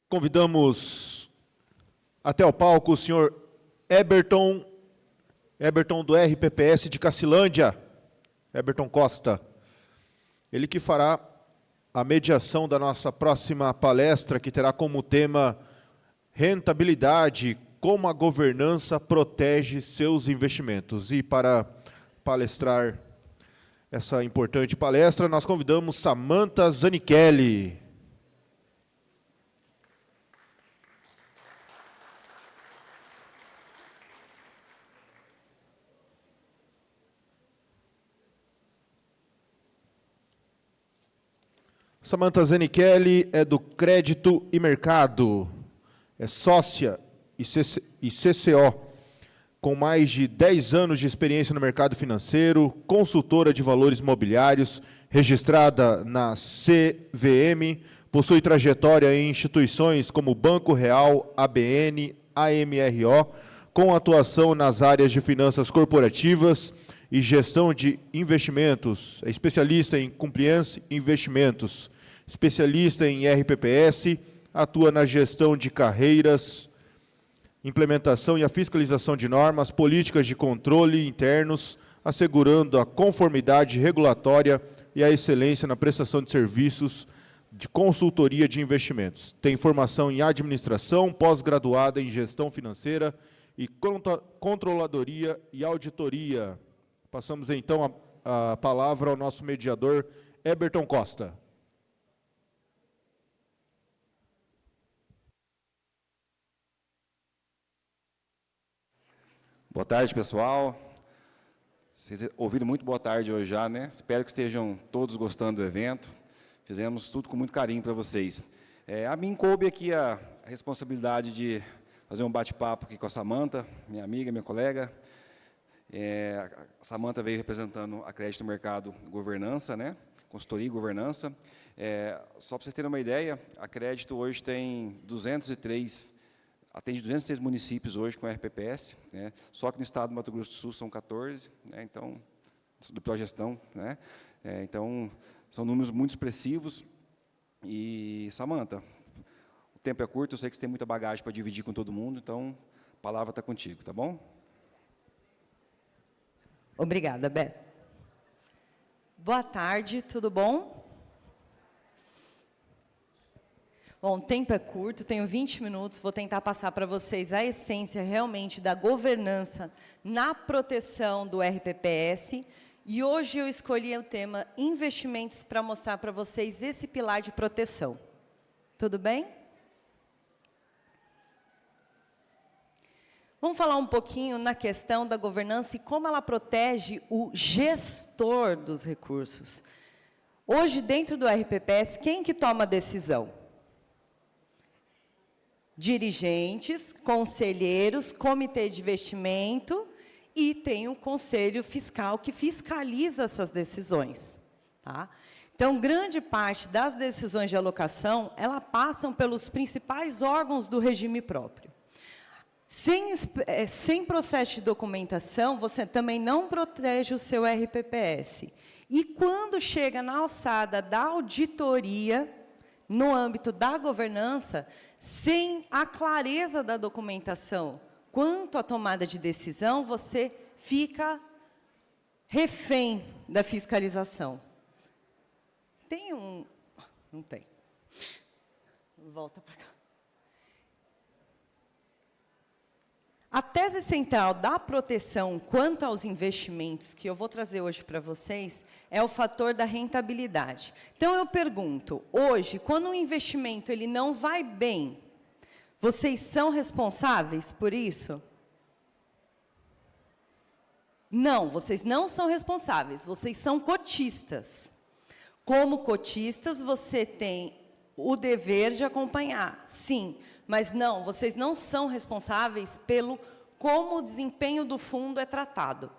Convidamos até o palco o senhor Eberton do RPPS de Cacilândia, Eberton Costa. Ele que fará a mediação da nossa próxima palestra, que terá como tema rentabilidade, como a governança protege seus investimentos. E para palestrar essa importante palestra, nós convidamos Samantha Zanichelli. Samantha Zanichelli é do Crédito e Mercado, é sócia e CCO, com mais de 10 anos de experiência no mercado financeiro, consultora de valores imobiliários, registrada na CVM, possui trajetória em instituições como Banco Real, ABN, AMRO, com atuação nas áreas de finanças corporativas e gestão de investimentos, é especialista em compliance e investimentos, especialista em RPPS, atua na gestão de carreiras, implementação e a fiscalização de normas, políticas de controle internos, assegurando a conformidade regulatória e a excelência na prestação de serviços de consultoria de investimentos. Tem formação em administração, pós-graduada em gestão financeira e controladoria e auditoria. Passamos, então, a palavra ao nosso mediador, Eberton Costa. Boa tarde, pessoal. Vocês ouviram muito boa tarde hoje já, né? Espero que estejam todos gostando do evento. Fizemos tudo com muito carinho para vocês. A mim coube aqui a responsabilidade de fazer um bate-papo aqui com a Samantha, minha amiga, minha colega. A Samantha veio representando a Crédito Mercado Governança, né? Consultoria e Governança. Só para vocês terem uma ideia, a Crédito hoje tem atende 203 municípios hoje com a RPPS, né? Só que no estado do Mato Grosso do Sul são 14, né? Então, do Progestão, né? Então, são números muito expressivos. E, Samantha, o tempo é curto, eu sei que você tem muita bagagem para dividir com todo mundo, então, a palavra está contigo, tá bom? Obrigada, Beto. Boa tarde, tudo bom? Bom, o tempo é curto, tenho 20 minutos, vou tentar passar para vocês a essência realmente da governança na proteção do RPPS. E hoje eu escolhi o tema investimentos para mostrar para vocês esse pilar de proteção. Tudo bem? Vamos falar um pouquinho na questão da governança e como ela protege o gestor dos recursos. Hoje, dentro do RPPS, quem que toma a decisão? Dirigentes, conselheiros, comitê de investimento e tem o conselho fiscal que fiscaliza essas decisões. Tá? Então, grande parte das decisões de alocação, elas passam pelos principais órgãos do regime próprio. Sem processo de documentação, você também não protege o seu RPPS. E quando chega na alçada da auditoria, no âmbito da governança, sem a clareza da documentação quanto à tomada de decisão, você fica refém da fiscalização. Tem um... Não tem. Volta para cá. A tese central da proteção quanto aos investimentos, que eu vou trazer hoje para vocês, é o fator da rentabilidade. Então, eu pergunto, hoje, quando um investimento ele não vai bem, vocês são responsáveis por isso? Não, vocês não são responsáveis, vocês são cotistas. Como cotistas, você tem o dever de acompanhar, sim, mas não, vocês não são responsáveis pelo como o desempenho do fundo é tratado.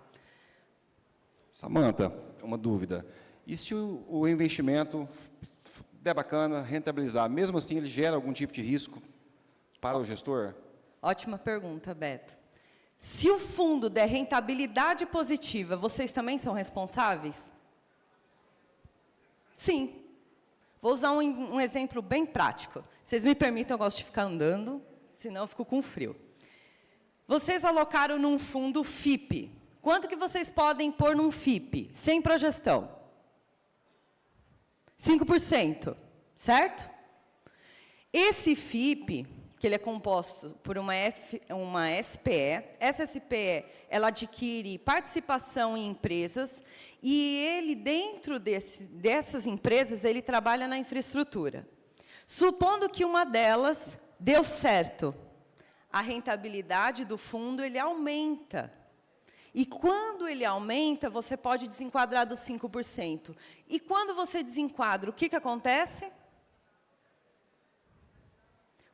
Samantha, uma dúvida. E se o investimento der bacana, rentabilizar, mesmo assim ele gera algum tipo de risco para o gestor? Ótima pergunta, Beto. Se o fundo der rentabilidade positiva, vocês também são responsáveis? Sim. Vou usar um exemplo bem prático. Vocês me permitam, eu gosto de ficar andando, senão eu fico com frio. Vocês alocaram num fundo FIP. Quanto que vocês podem pôr num FIP, sem progestão? 5%, certo? Esse FIP, que ele é composto por uma SPE, essa SPE, ela adquire participação em empresas, e ele, dentro dessas empresas, ele trabalha na infraestrutura. Supondo que uma delas deu certo, a rentabilidade do fundo, ele aumenta. E quando ele aumenta, você pode desenquadrar dos 5%. E quando você desenquadra, o que acontece?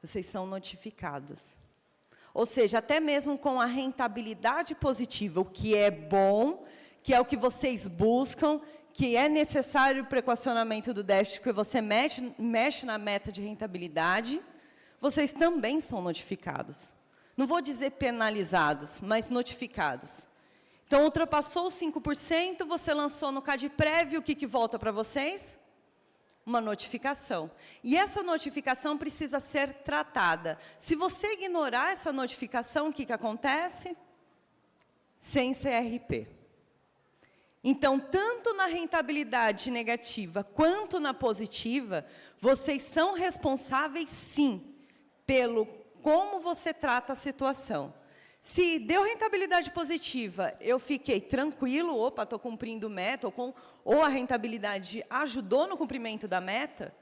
Vocês são notificados. Ou seja, até mesmo com a rentabilidade positiva, o que é bom, que é o que vocês buscam, que é necessário para o equacionamento do déficit, porque você mexe na meta de rentabilidade, vocês também são notificados. Não vou dizer penalizados, mas notificados. Então, ultrapassou os 5%, você lançou no CADPREV, o que volta para vocês? Uma notificação. E essa notificação precisa ser tratada. Se você ignorar essa notificação, o que acontece? Sem CRP. Então, tanto na rentabilidade negativa quanto na positiva, vocês são responsáveis, sim, pelo como você trata a situação. Se deu rentabilidade positiva, eu fiquei tranquilo, opa, estou cumprindo meta, ou a rentabilidade ajudou no cumprimento da meta,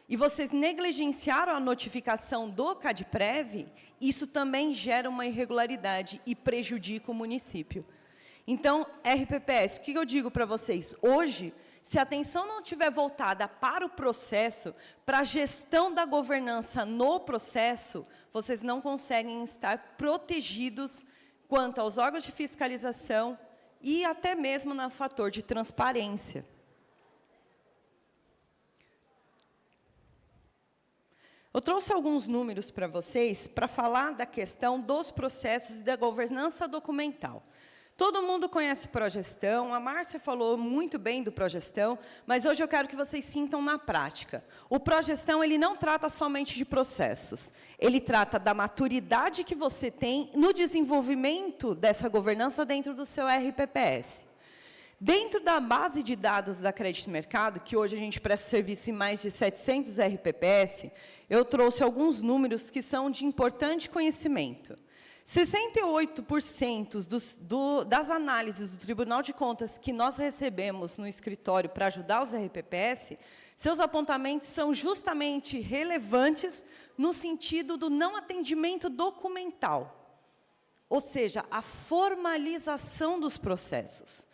e vocês negligenciaram a notificação do CADPREV, isso também gera uma irregularidade e prejudica o município. Então, RPPS, o que eu digo para vocês? Hoje, se a atenção não estiver voltada para o processo, para a gestão da governança no processo, vocês não conseguem estar protegidos quanto aos órgãos de fiscalização e até mesmo no fator de transparência. Eu trouxe alguns números para vocês para falar da questão dos processos e da governança documental. Todo mundo conhece Progestão, a Márcia falou muito bem do Progestão, mas hoje eu quero que vocês sintam na prática. O Progestão, ele não trata somente de processos, ele trata da maturidade que você tem no desenvolvimento dessa governança dentro do seu RPPS. Dentro da base de dados da Crédito Mercado, que hoje a gente presta serviço em mais de 700 RPPS, eu trouxe alguns números que são de importante conhecimento. 68% das análises do Tribunal de Contas que nós recebemos no escritório para ajudar os RPPS, seus apontamentos são justamente relevantes no sentido do não atendimento documental, ou seja, a formalização dos processos.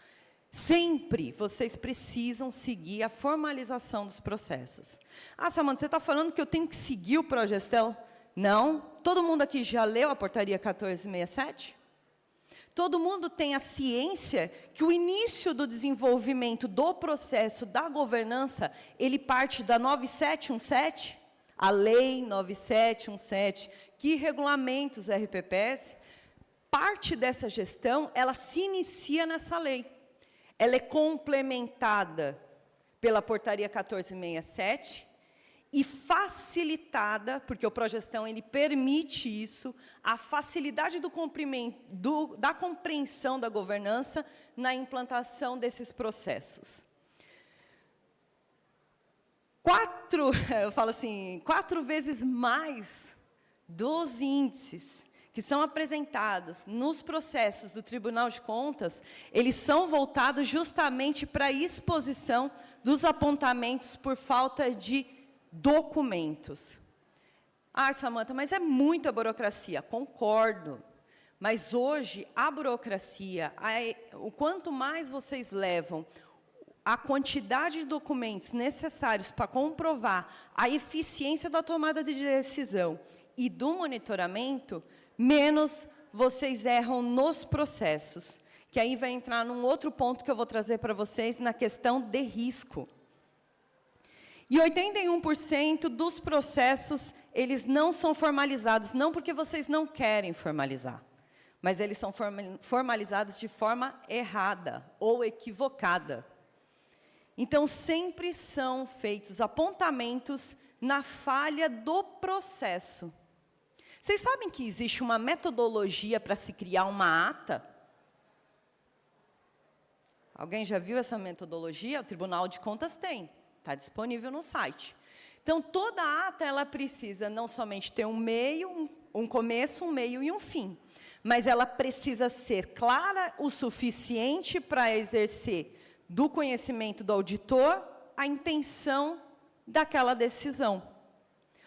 Sempre vocês precisam seguir a formalização dos processos. Ah, Samanta, você está falando que eu tenho que seguir o Progestão? Não. Todo mundo aqui já leu a portaria 1467? Todo mundo tem a ciência que o início do desenvolvimento do processo da governança, ele parte da 9717, a lei 9717, que regulamenta os RPPS. Parte dessa gestão, ela se inicia nessa lei. Ela é complementada pela portaria 1467, e facilitada, porque o Progestão ele permite isso, a facilidade do cumprimento, da compreensão da governança na implantação desses processos. Eu falo assim, 4 vezes mais dos índices que são apresentados nos processos do Tribunal de Contas, eles são voltados justamente para a exposição dos apontamentos por falta de documentos. Ah, Samanta, mas é muita burocracia. Concordo. Mas hoje, a burocracia, o quanto mais vocês levam a quantidade de documentos necessários para comprovar a eficiência da tomada de decisão e do monitoramento, menos vocês erram nos processos. Que aí vai entrar num outro ponto que eu vou trazer para vocês na questão de risco. E 81% dos processos, eles não são formalizados, não porque vocês não querem formalizar, mas eles são formalizados de forma errada ou equivocada. Então, sempre são feitos apontamentos na falha do processo. Vocês sabem que existe uma metodologia para se criar uma ata? Alguém já viu essa metodologia? O Tribunal de Contas tem, está disponível no site. Então, toda ata, ela precisa não somente ter um meio, um começo, um meio e um fim, mas ela precisa ser clara o suficiente para exercer do conhecimento do auditor a intenção daquela decisão.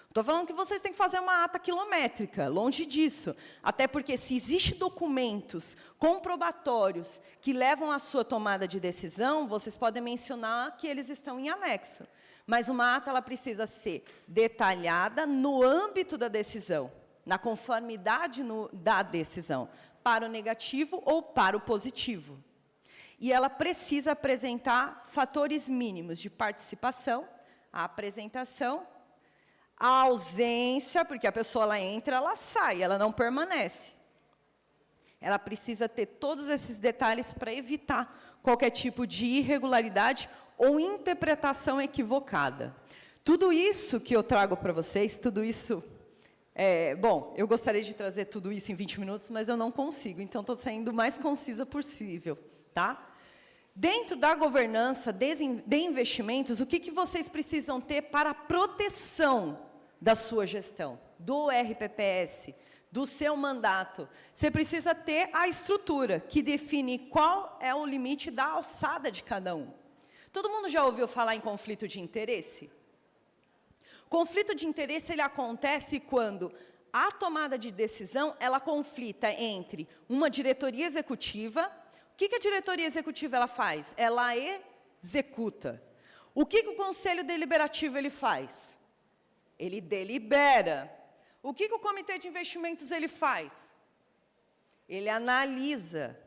Estou falando que vocês têm que fazer uma ata quilométrica, longe disso. Até porque, se existem documentos comprobatórios que levam à sua tomada de decisão, vocês podem mencionar que eles estão em anexo. Mas uma ata, ela precisa ser detalhada no âmbito da decisão, na conformidade da decisão, para o negativo ou para o positivo. E ela precisa apresentar fatores mínimos de participação, a apresentação, a ausência, porque a pessoa ela entra, ela sai, ela não permanece. Ela precisa ter todos esses detalhes para evitar qualquer tipo de irregularidade ou interpretação equivocada. Tudo isso que eu trago para vocês, tudo isso... bom, eu gostaria de trazer tudo isso em 20 minutos, mas eu não consigo, então estou sendo o mais concisa possível, tá? Dentro da governança de investimentos, o que vocês precisam ter para a proteção da sua gestão, do RPPS, do seu mandato? Você precisa ter a estrutura, que define qual é o limite da alçada de cada um. Todo mundo já ouviu falar em conflito de interesse? Conflito de interesse, ele acontece quando a tomada de decisão, ela conflita entre uma diretoria executiva. O que a diretoria executiva ela faz? Ela executa. O que o conselho deliberativo ele faz? Ele delibera. O que o comitê de investimentos ele faz? Ele analisa.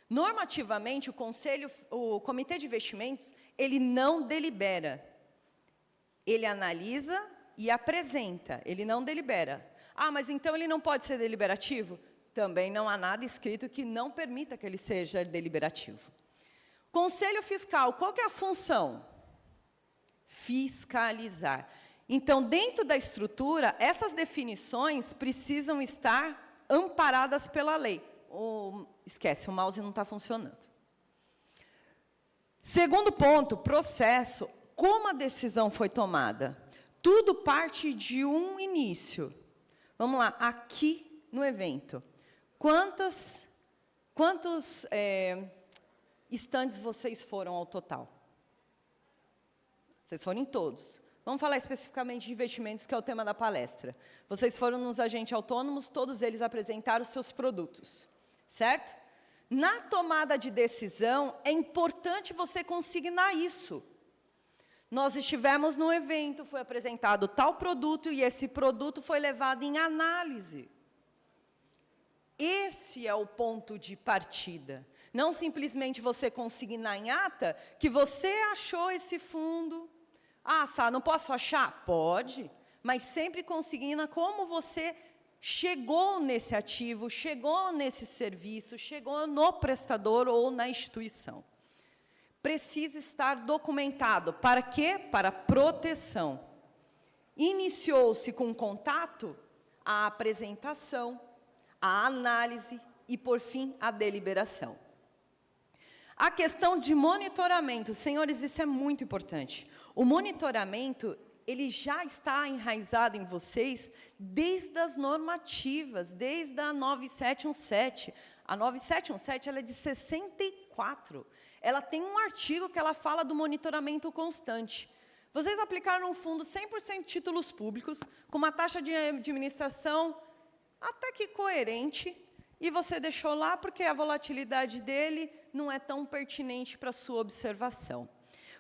Normativamente, o comitê de investimentos, ele não delibera. Ele analisa e apresenta, ele não delibera. Ah, mas então ele não pode ser deliberativo? Também não há nada escrito que não permita que ele seja deliberativo. Conselho fiscal, qual que é a função? Fiscalizar. Então, dentro da estrutura, essas definições precisam estar amparadas pela lei. Esquece, o mouse não está funcionando. Segundo ponto, processo. Como a decisão foi tomada? Tudo parte de um início. Vamos lá, aqui no evento. Quantos estandes vocês foram ao total? Vocês foram em todos. Vamos falar especificamente de investimentos, que é o tema da palestra. Vocês foram nos agentes autônomos, todos eles apresentaram os seus produtos, certo? Na tomada de decisão, é importante você consignar isso. Nós estivemos no evento, foi apresentado tal produto e esse produto foi levado em análise. Esse é o ponto de partida. Não simplesmente você consignar em ata que você achou esse fundo. Ah, Sá, não posso achar? Pode, mas sempre consigna como você chegou nesse ativo, chegou nesse serviço, chegou no prestador ou na instituição. Precisa estar documentado. Para quê? Para proteção. Iniciou-se com o contato, a apresentação, a análise e, por fim, a deliberação. A questão de monitoramento, senhores, isso é muito importante. O monitoramento, ele já está enraizado em vocês desde as normativas, desde a 9717. A 9717 ela é de 64. Ela tem um artigo que ela fala do monitoramento constante. Vocês aplicaram um fundo 100% títulos públicos, com uma taxa de administração até que coerente, e você deixou lá porque a volatilidade dele não é tão pertinente para a sua observação.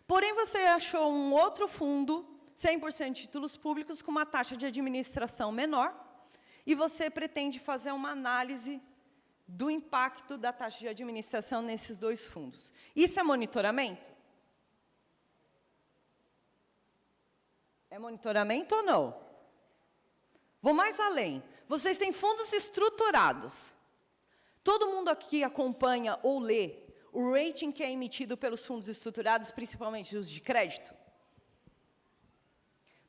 Porém, você achou um outro fundo, 100% títulos públicos, com uma taxa de administração menor, e você pretende fazer uma análise do impacto da taxa de administração nesses dois fundos. Isso é monitoramento? É monitoramento ou não? Vou mais além. Vocês têm fundos estruturados. Todo mundo aqui acompanha ou lê o o rating que é emitido pelos fundos estruturados, principalmente os de crédito?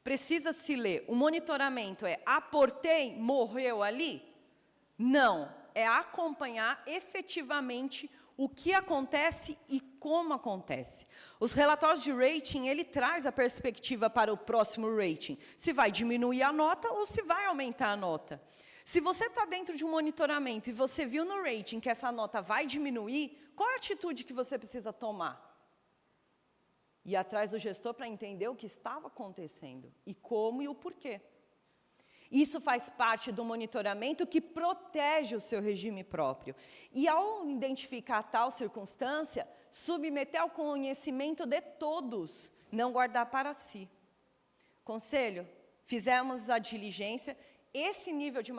Precisa se ler. O monitoramento é aportei, morreu ali? Não. É acompanhar efetivamente o que acontece e como acontece. Os relatórios de rating, ele traz a perspectiva para o próximo rating. Se vai diminuir a nota ou se vai aumentar a nota. Se você está dentro de um monitoramento e você viu no rating que essa nota vai diminuir, qual é a atitude que você precisa tomar? Ir atrás do gestor para entender o que estava acontecendo, e como e o porquê. Isso faz parte do monitoramento que protege o seu regime próprio. E, ao identificar tal circunstância, submeter ao conhecimento de todos, não guardar para si. Conselho, fizemos a diligência. Esse nível de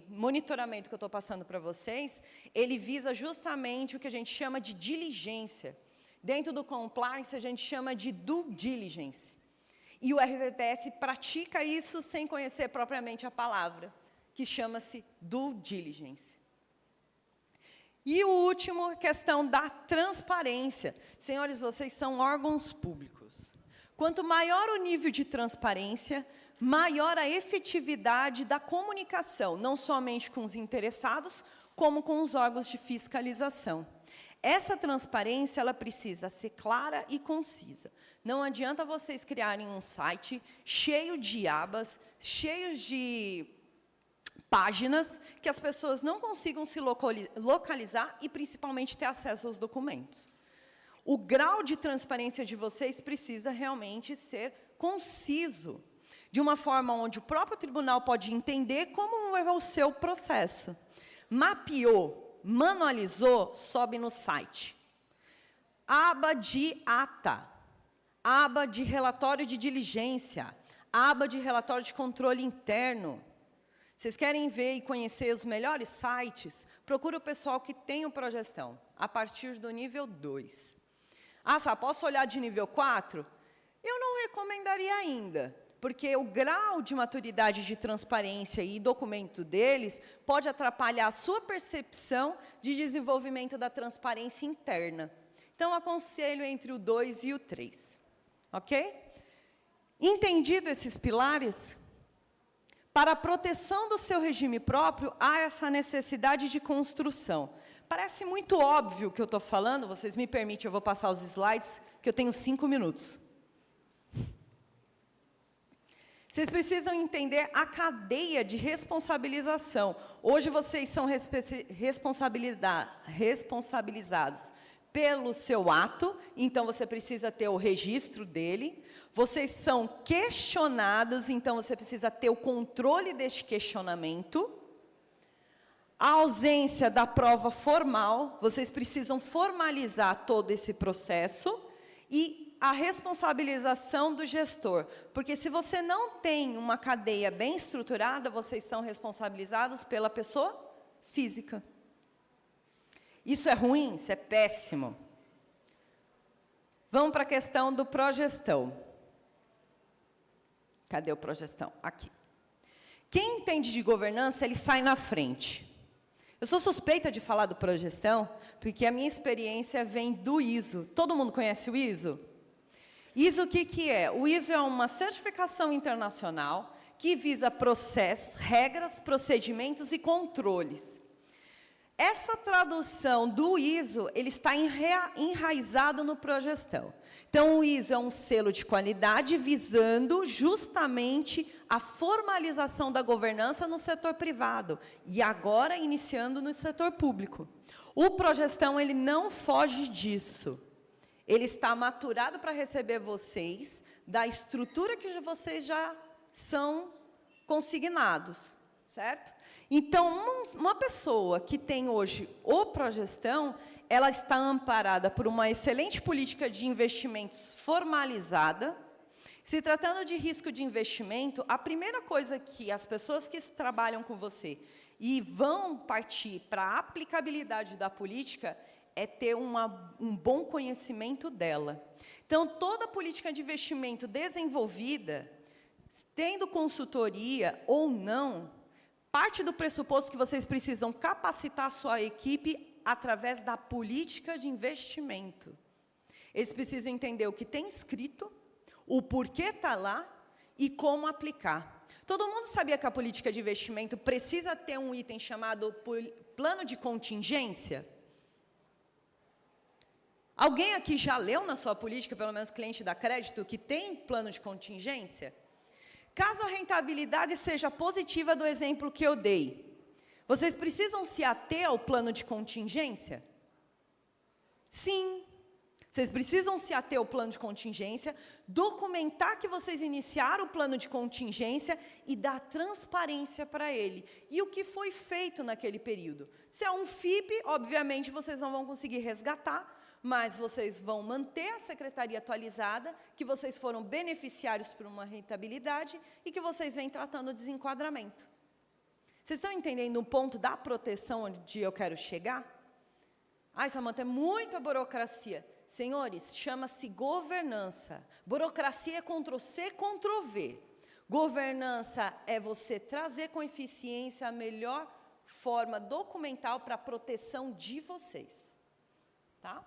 monitoramento que eu estou passando para vocês, ele visa justamente o que a gente chama de diligência. Dentro do compliance, a gente chama de due diligence. E o RPPS pratica isso sem conhecer propriamente a palavra, que chama-se due diligence. E o último, a questão da transparência. Senhores, vocês são órgãos públicos. Quanto maior o nível de transparência, maior a efetividade da comunicação, não somente com os interessados, como com os órgãos de fiscalização. Essa transparência, ela precisa ser clara e concisa. Não adianta vocês criarem um site cheio de abas, cheio de páginas, que as pessoas não consigam se localizar e, principalmente, ter acesso aos documentos. O grau de transparência de vocês precisa realmente ser conciso, de uma forma onde o próprio tribunal pode entender como é o seu processo. Mapeou, manualizou, sobe no site. Aba de ata, aba de relatório de diligência, aba de relatório de controle interno. Vocês querem ver e conhecer os melhores sites? Procura o pessoal que tem o Progestão, a partir do nível 2. Ah, só posso olhar de nível 4? Eu não recomendaria ainda, porque o grau de maturidade de transparência e documento deles pode atrapalhar a sua percepção de desenvolvimento da transparência interna. Então, aconselho entre o 2 e o 3. Ok? Entendido esses pilares, para a proteção do seu regime próprio, há essa necessidade de construção. Parece muito óbvio o que eu estou falando, vocês me permitem, eu vou passar os slides, que eu tenho 5 minutos. Vocês precisam entender a cadeia de responsabilização. Hoje vocês são responsabilizados pelo seu ato, então você precisa ter o registro dele. Vocês são questionados, então você precisa ter o controle deste questionamento. A ausência da prova formal, vocês precisam formalizar todo esse processo. E a responsabilização do gestor, porque se você não tem uma cadeia bem estruturada, vocês são responsabilizados pela pessoa física. Isso é ruim, isso é péssimo. Vamos para a questão do Progestão. Cadê o Progestão? Aqui. Quem entende de governança, ele sai na frente. Eu sou suspeita de falar do Progestão, porque a minha experiência vem do ISO. Todo mundo conhece o ISO? ISO, o que é? O ISO é uma certificação internacional que visa processos, regras, procedimentos e controles. Essa tradução do ISO, ele está enraizado no Progestão. Então, o ISO é um selo de qualidade visando justamente a formalização da governança no setor privado e agora iniciando no setor público. O Progestão, ele não foge disso. Ele está maturado para receber vocês da estrutura que vocês já são consignados, certo? Então, uma pessoa que tem hoje o Progestão, ela está amparada por uma excelente política de investimentos formalizada. Se tratando de risco de investimento, a primeira coisa que as pessoas que trabalham com você e vão partir para a aplicabilidade da política é ter um bom conhecimento dela. Então, toda política de investimento desenvolvida, tendo consultoria ou não, parte do pressuposto que vocês precisam capacitar a sua equipe através da política de investimento. Eles precisam entender o que tem escrito, o porquê está lá e como aplicar. Todo mundo sabia que a política de investimento precisa ter um item chamado plano de contingência? Alguém aqui já leu na sua política, pelo menos cliente da crédito, que tem plano de contingência? Caso a rentabilidade seja positiva do exemplo que eu dei, vocês precisam se ater ao plano de contingência? Sim. Vocês precisam se ater ao plano de contingência, documentar que vocês iniciaram o plano de contingência e dar transparência para ele. E o que foi feito naquele período? Se é um FIP, obviamente vocês não vão conseguir resgatar, mas vocês vão manter a secretaria atualizada, que vocês foram beneficiários por uma rentabilidade e que vocês vêm tratando o desenquadramento. Vocês estão entendendo o ponto da proteção onde eu quero chegar? Ai, Samanta, é muita burocracia. Senhores, chama-se governança. Burocracia é Ctrl+C, Ctrl+V. Governança é você trazer com eficiência a melhor forma documental para a proteção de vocês. Tá?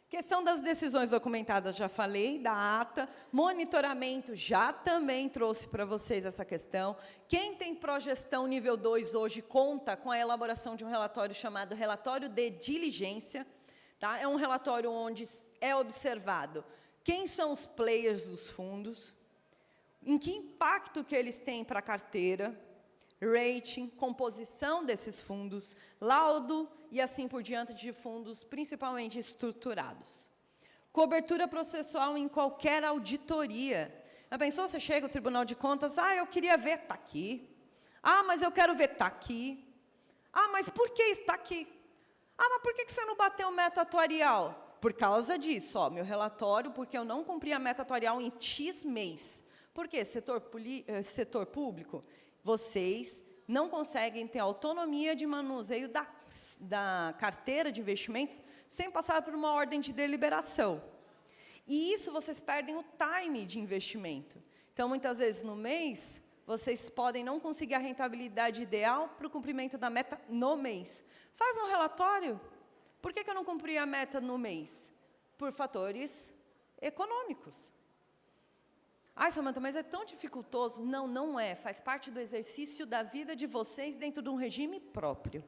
Questão das decisões documentadas, já falei, da ata. Monitoramento, já também trouxe para vocês essa questão. Quem tem progestão nível 2 hoje conta com a elaboração de um relatório chamado relatório de diligência. Tá? É um relatório onde é observado quem são os players dos fundos, em que impacto que eles têm para a carteira, rating, composição desses fundos, laudo e assim por diante de fundos principalmente estruturados. Cobertura processual em qualquer auditoria. Já pensou, você chega ao Tribunal de Contas, eu queria ver, está aqui. Mas eu quero ver, está aqui. Mas por que está aqui? Mas por que você não bateu meta atuarial? Por causa disso, meu relatório, porque eu não cumpri a meta atuarial em X mês. Por quê? Setor público, vocês não conseguem ter autonomia de manuseio da carteira de investimentos sem passar por uma ordem de deliberação. E isso vocês perdem o time de investimento. Então, muitas vezes no mês, vocês podem não conseguir a rentabilidade ideal para o cumprimento da meta no mês. Faz um relatório. Por que eu não cumpri a meta no mês? Por fatores econômicos. Samanta, mas é tão dificultoso. Não, não é. Faz parte do exercício da vida de vocês dentro de um regime próprio.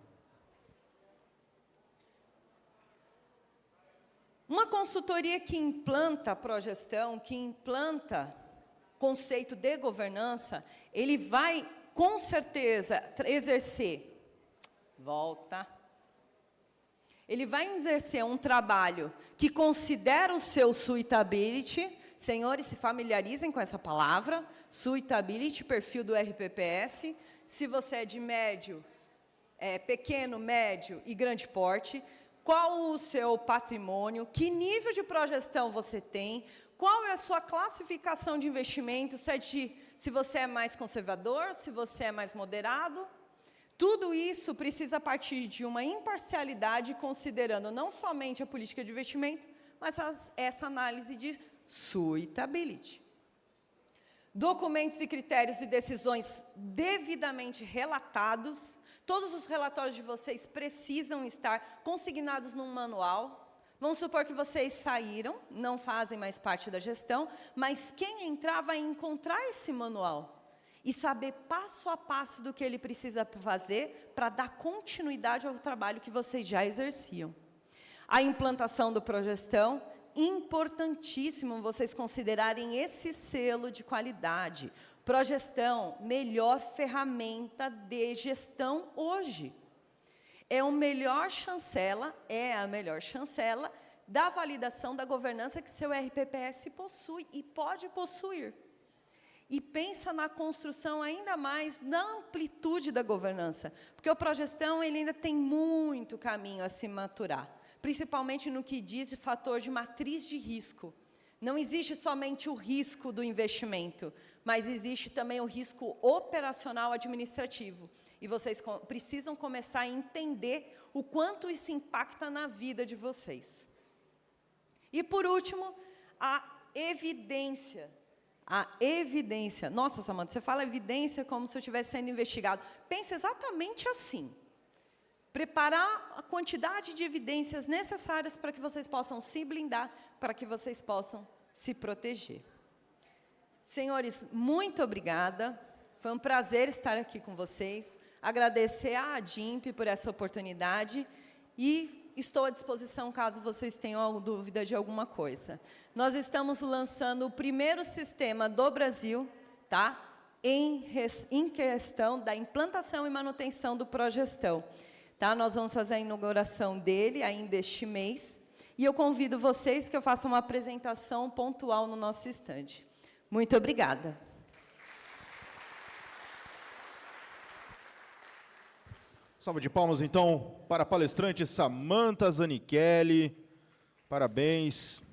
Uma consultoria que implanta a progestão, que implanta conceito de governança, ele vai, com certeza, exercer. Ele vai exercer um trabalho que considera o seu suitability. Senhores, se familiarizem com essa palavra, suitability, perfil do RPPS. Se você é de médio, pequeno, médio e grande porte, qual o seu patrimônio, que nível de progestão você tem, qual é a sua classificação de investimento, se você é mais conservador, se você é mais moderado. Tudo isso precisa partir de uma imparcialidade, considerando não somente a política de investimento, mas essa análise de suitability. Documentos e critérios e decisões devidamente relatados. Todos os relatórios de vocês precisam estar consignados num manual. Vamos supor que vocês saíram, não fazem mais parte da gestão, mas quem entrar vai encontrar esse manual e saber passo a passo do que ele precisa fazer para dar continuidade ao trabalho que vocês já exerciam. A implantação do Progestão, importantíssimo vocês considerarem esse selo de qualidade. Progestão, melhor ferramenta de gestão hoje. É a melhor chancela da validação da governança que seu RPPS possui e pode possuir. E pensa na construção ainda mais na amplitude da governança, porque o Progestão ele ainda tem muito caminho a se maturar, principalmente no que diz de fator de matriz de risco. Não existe somente o risco do investimento, mas existe também o risco operacional administrativo. E vocês precisam começar a entender o quanto isso impacta na vida de vocês. E, por último, a evidência. A evidência. Nossa, Samanta, você fala evidência como se eu estivesse sendo investigado. Pensa exatamente assim. preparar a quantidade de evidências necessárias para que vocês possam se blindar, para que vocês possam se proteger. Senhores, muito obrigada. Foi um prazer estar aqui com vocês. Agradecer à ADIMP por essa oportunidade e estou à disposição caso vocês tenham dúvida de alguma coisa. Nós estamos lançando o primeiro sistema do Brasil, tá? Em questão da implantação e manutenção do Progestão. Tá? Nós vamos fazer a inauguração dele ainda este mês. E eu convido vocês que eu faça uma apresentação pontual no nosso estande. Muito obrigada. Salva de palmas, então, para a palestrante Samantha Zanichelli. Parabéns.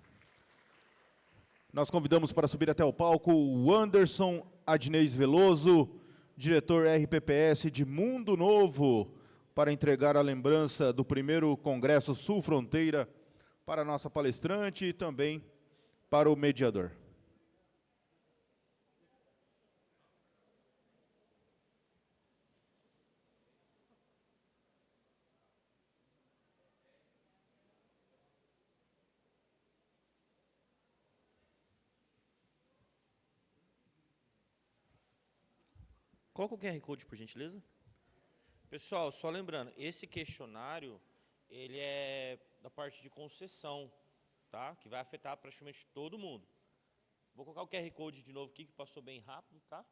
Nós convidamos para subir até o palco o Anderson Adnês Veloso, diretor RPPS de Mundo Novo, para entregar a lembrança do primeiro Congresso Sul Fronteira para a nossa palestrante e também para o mediador. Coloca o QR Code, por gentileza. Pessoal, só lembrando, esse questionário, ele é da parte de concessão, tá? Que vai afetar praticamente todo mundo. Vou colocar o QR Code de novo aqui, que passou bem rápido, tá?